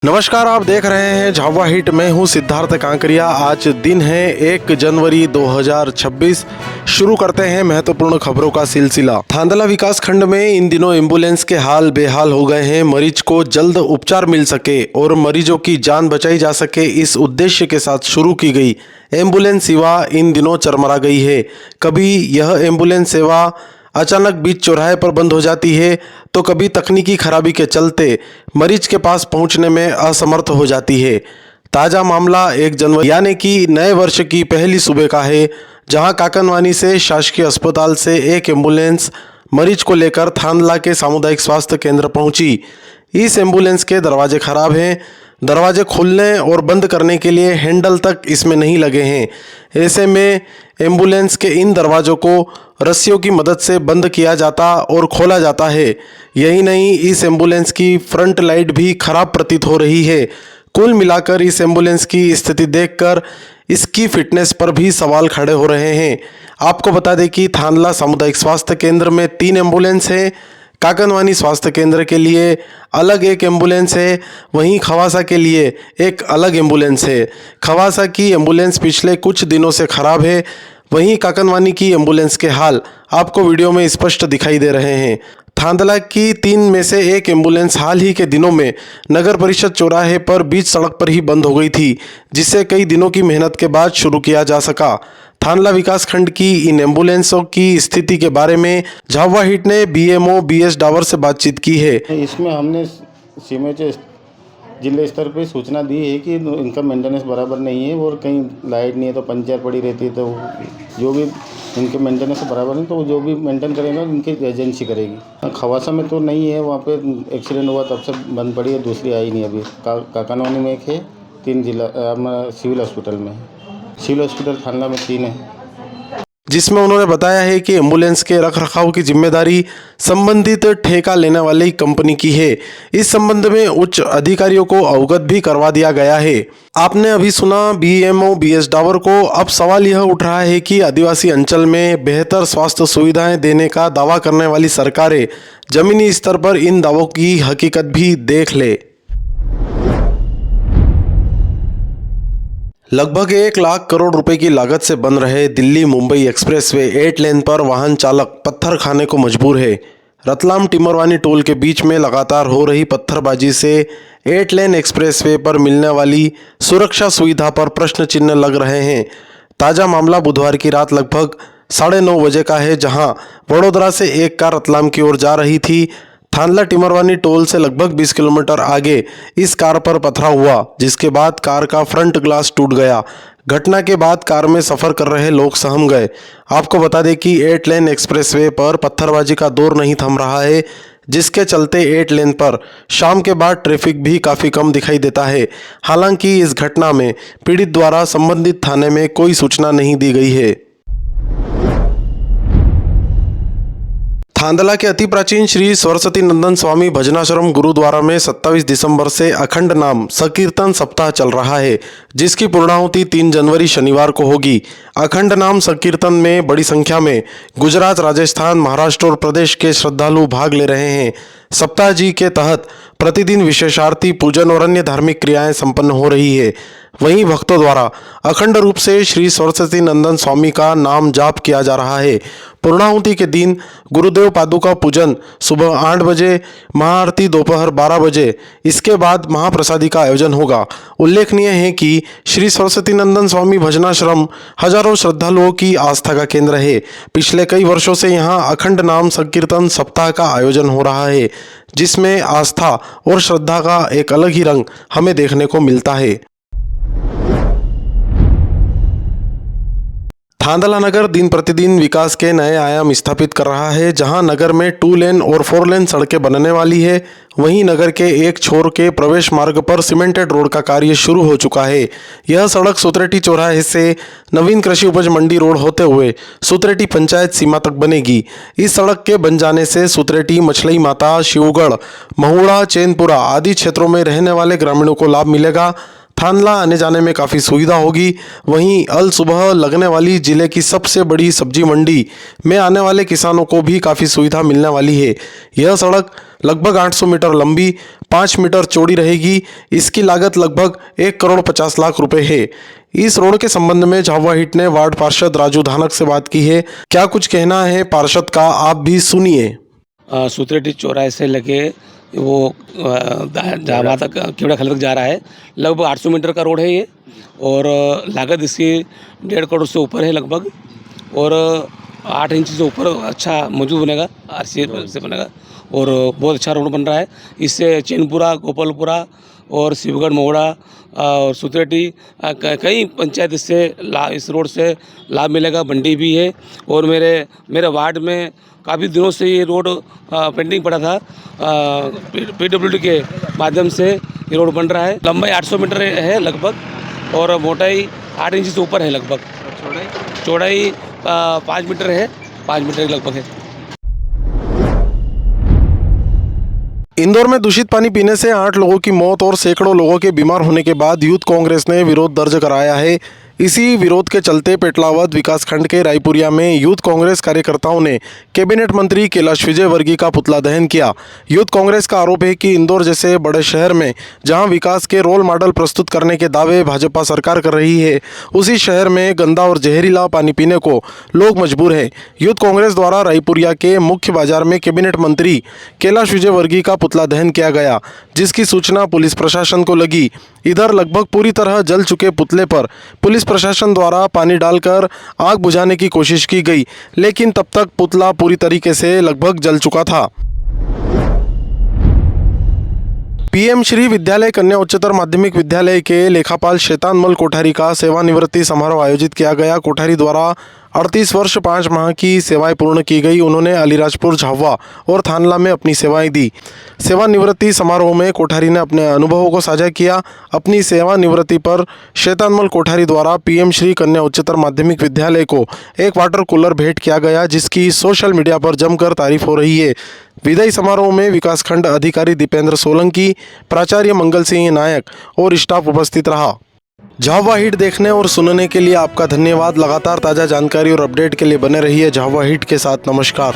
नमस्कार, आप देख रहे हैं झावा हिट। मैं हूं सिद्धार्थ कांकरिया। आज दिन है 1 जनवरी 2026। शुरू करते हैं महत्वपूर्ण खबरों का सिलसिला। थांदला विकास खंड में इन दिनों एम्बुलेंस के हाल बेहाल हो गए हैं। मरीज को जल्द उपचार मिल सके और मरीजों की जान बचाई जा सके, इस उद्देश्य के साथ शुरू की गई एम्बुलेंस सेवा इन दिनों चरमरा गई है। कभी यह एम्बुलेंस सेवा अचानक बीच चौराहे पर बंद हो जाती है, तो कभी तकनीकी खराबी के चलते मरीज के पास पहुंचने में असमर्थ हो जाती है। ताज़ा मामला 1 जनवरी यानी कि नए वर्ष की पहली सुबह का है, जहां काकनवानी से शासकीय अस्पताल से एक एम्बुलेंस मरीज को लेकर थांदला के सामुदायिक स्वास्थ्य केंद्र पहुंची। इस एम्बुलेंस के दरवाजे खराब हैं। दरवाजे खोलने और बंद करने के लिए हैंडल तक इसमें नहीं लगे हैं। ऐसे में एम्बुलेंस के इन दरवाज़ों को रस्सियों की मदद से बंद किया जाता और खोला जाता है। यही नहीं, इस एम्बुलेंस की फ्रंट लाइट भी खराब प्रतीत हो रही है। कुल मिलाकर इस एम्बुलेंस की स्थिति देखकर इसकी फिटनेस पर भी सवाल खड़े हो रहे हैं। आपको बता दें कि थांदला सामुदायिक स्वास्थ्य केंद्र में 3 एम्बुलेंस हैं। काकनवानी स्वास्थ्य केंद्र के लिए अलग एक एम्बुलेंस है, वहीं खवासा के लिए एक अलग एम्बुलेंस है। खवासा की एम्बुलेंस पिछले कुछ दिनों से खराब है, वहीं काकनवानी की एम्बुलेंस के हाल आपको वीडियो में स्पष्ट दिखाई दे रहे हैं। थांदला की 3 में से एक एम्बुलेंस हाल ही के दिनों में नगर परिषद चौराहे पर बीच सड़क पर ही बंद हो गई थी, जिसे कई दिनों की मेहनत के बाद शुरू किया जा सका। थांदला विकास खंड की इन एम्बुलेंसों की स्थिति के बारे में झावा हिट ने बीएमओ बीएस डावर से बातचीत की है। इसमें हमने सीएमएच जिले स्तर पे सूचना दी है कि इनका मेंटेनेंस बराबर नहीं है और कहीं लाइट नहीं है तो पंचर पड़ी रहती है, तो जो भी इनके मेंटेनेंस बराबर नहीं, तो जो भी मेंटेन करेगा इनकी एजेंसी करेगी। खवासा में तो नहीं है, वहाँ पे एक्सीडेंट हुआ तब से बंद पड़ी है, दूसरी आई नहीं अभी। काकनवानी में एक है, 3 जिला सिविल हॉस्पिटल में है। सिविल हॉस्पिटल थांदला में 3 है, जिसमें उन्होंने बताया है कि एम्बुलेंस के रखरखाव की जिम्मेदारी संबंधित ठेका लेने वाली कंपनी की है। इस संबंध में उच्च अधिकारियों को अवगत भी करवा दिया गया है। आपने अभी सुना बीएमओ बीएस डावर को। अब सवाल यह उठ रहा है कि आदिवासी अंचल में बेहतर स्वास्थ्य सुविधाएं देने का दावा करने वाली सरकारें जमीनी स्तर पर इन दावों की हकीकत भी देख ले। लगभग 1 लाख करोड़ रुपए की लागत से बन रहे दिल्ली मुंबई एक्सप्रेसवे 8 लेन पर वाहन चालक पत्थर खाने को मजबूर है। रतलाम टिमरवानी टोल के बीच में लगातार हो रही पत्थरबाजी से 8 लेन एक्सप्रेसवे पर मिलने वाली सुरक्षा सुविधा पर प्रश्न चिन्ह लग रहे हैं। ताज़ा मामला बुधवार की रात लगभग 9:30 बजे का है, जहां वडोदरा से एक कार रतलाम की ओर जा रही थी। थांदला टिमरवानी टोल से लगभग 20 किलोमीटर आगे इस कार पर पथराव हुआ, जिसके बाद कार का फ्रंट ग्लास टूट गया। घटना के बाद कार में सफ़र कर रहे लोग सहम गए। आपको बता दें कि 8 लेन एक्सप्रेसवे पर पत्थरबाजी का दौर नहीं थम रहा है, जिसके चलते 8 लेन पर शाम के बाद ट्रैफिक भी काफ़ी कम दिखाई देता है। हालांकि इस घटना में पीड़ित द्वारा संबंधित थाने में कोई सूचना नहीं दी गई है। थांदला के अति प्राचीन श्री सरस्वती नंदन स्वामी भजनाश्रम गुरुद्वारा में 27 दिसंबर से अखंड नाम संकीर्तन सप्ताह चल रहा है, जिसकी पूर्णाहुति 3 जनवरी शनिवार को होगी। अखंड नाम संकीर्तन में बड़ी संख्या में गुजरात, राजस्थान, महाराष्ट्र और प्रदेश के श्रद्धालु भाग ले रहे हैं। सप्ताह जी के तहत प्रतिदिन विशेष आरती, पूजन और अन्य धार्मिक क्रियाएं संपन्न हो रही है। वहीं भक्तों द्वारा अखंड रूप से श्री सरस्वती नंदन स्वामी का नाम जाप किया जा रहा है। पूर्णाहुति के दिन गुरुदेव पादुका पूजन सुबह 8 बजे, महाआरती दोपहर 12 बजे, इसके बाद महाप्रसादी का आयोजन होगा। उल्लेखनीय है कि श्री सरस्वती नंदन स्वामी भजनाश्रम हजारों श्रद्धालुओं की आस्था का केंद्र है। पिछले कई वर्षों से यहाँ अखंड नाम संकीर्तन सप्ताह का आयोजन हो रहा है, जिसमें आस्था और श्रद्धा का एक अलग ही रंग हमें देखने को मिलता है। थांदला नगर दिन प्रतिदिन विकास के नए आयाम स्थापित कर रहा है। जहां नगर में 2 लेन और 4 लेन सड़कें बनने वाली है, वहीं नगर के एक छोर के प्रवेश मार्ग पर सीमेंटेड रोड का कार्य शुरू हो चुका है। यह सड़क सुतरेटी चौराहे से नवीन कृषि उपज मंडी रोड होते हुए सुतरेटी पंचायत सीमा तक बनेगी। इस सड़क के बन जाने से सुतरेटी, मछली माता, शिवगढ़, महुड़ा, चैनपुरा आदि क्षेत्रों में रहने वाले ग्रामीणों को लाभ मिलेगा। थांदला आने जाने में काफ़ी सुविधा होगी। वहीं अल सुबह लगने वाली जिले की सबसे बड़ी सब्जी मंडी में आने वाले किसानों को भी काफ़ी सुविधा मिलने वाली है। यह सड़क लगभग 800 मीटर लंबी, 5 मीटर चौड़ी रहेगी। इसकी लागत लगभग 1,50,00,000 रुपए है। इस रोड के संबंध में झाबुआ हिट ने वार्ड पार्षद राजू धानक से बात की है। क्या कुछ कहना है पार्षद का, आप भी सुनिए। सुतरेटी चौराहे से लगे वो झाबुआ तक, केवड़ा खल तक जा रहा है। लगभग 800 मीटर का रोड है ये, और लागत इसकी 1.5 करोड़ से ऊपर है लगभग, और 8 इंच से ऊपर अच्छा मौजूद बनेगा, आरसी से बनेगा, और बहुत अच्छा रोड बन रहा है। इससे चैनपुरा, गोपालपुरा और शिवगढ़, मोहड़ा और सुतरेटी कई पंचायत इससे इस रोड से लाभ मिलेगा। मंडी भी है, और मेरे वार्ड में काफ़ी दिनों से ये रोड पेंडिंग पड़ा था। PWD के माध्यम से ये रोड बन रहा है। लंबाई 800 मीटर है लगभग, और मोटाई 8 इंच से ऊपर है लगभग। चौड़ाई 5 मीटर है, 5 मीटर के लगभग है। इंदौर में दूषित पानी पीने से 8 लोगों की मौत और सैकड़ों लोगों के बीमार होने के बाद यूथ कांग्रेस ने विरोध दर्ज कराया है। इसी विरोध के चलते पेटलावद विकासखंड के रायपुरिया में यूथ कांग्रेस कार्यकर्ताओं ने कैबिनेट मंत्री कैलाश विजयवर्गीय का पुतला दहन किया। यूथ कांग्रेस का आरोप है कि इंदौर जैसे बड़े शहर में जहां विकास के रोल मॉडल प्रस्तुत करने के दावे भाजपा सरकार कर रही है, उसी शहर में गंदा और जहरीला पानी पीने को लोग मजबूर हैं। यूथ कांग्रेस द्वारा रायपुरिया के मुख्य बाजार में कैबिनेट मंत्री कैलाश विजयवर्गीय का पुतला दहन किया गया, जिसकी सूचना पुलिस प्रशासन को लगी। इधर लगभग पूरी तरह जल चुके पुतले पर पुलिस प्रशासन द्वारा पानी डालकर आग बुझाने की कोशिश की गई, लेकिन तब तक पुतला पूरी तरीके से लगभग जल चुका था। पीएम श्री विद्यालय कन्या उच्चतर माध्यमिक विद्यालय के लेखापाल शैतानमल कोठारी का सेवानिवृत्ति समारोह आयोजित किया गया। कोठारी द्वारा 38 वर्ष 5 माह की सेवाएं पूर्ण की गई। उन्होंने अलीराजपुर, झाबुआ और थानला में अपनी सेवाएं दी। सेवानिवृत्ति समारोह में कोठारी ने अपने अनुभवों को साझा किया। अपनी सेवानिवृत्ति पर शैतानमल कोठारी द्वारा पीएम श्री कन्या उच्चतर माध्यमिक विद्यालय को एक वाटर कूलर भेंट किया गया, जिसकी सोशल मीडिया पर जमकर तारीफ हो रही है। विदाई समारोह में विकासखंड अधिकारी दीपेंद्र सोलंकी, प्राचार्य मंगल सिंह नायक और स्टाफ उपस्थित रहा। झाबुआ हिट देखने और सुनने के लिए आपका धन्यवाद। लगातार ताज़ा जानकारी और अपडेट के लिए बने रहिए झाबुआ हिट के साथ। नमस्कार।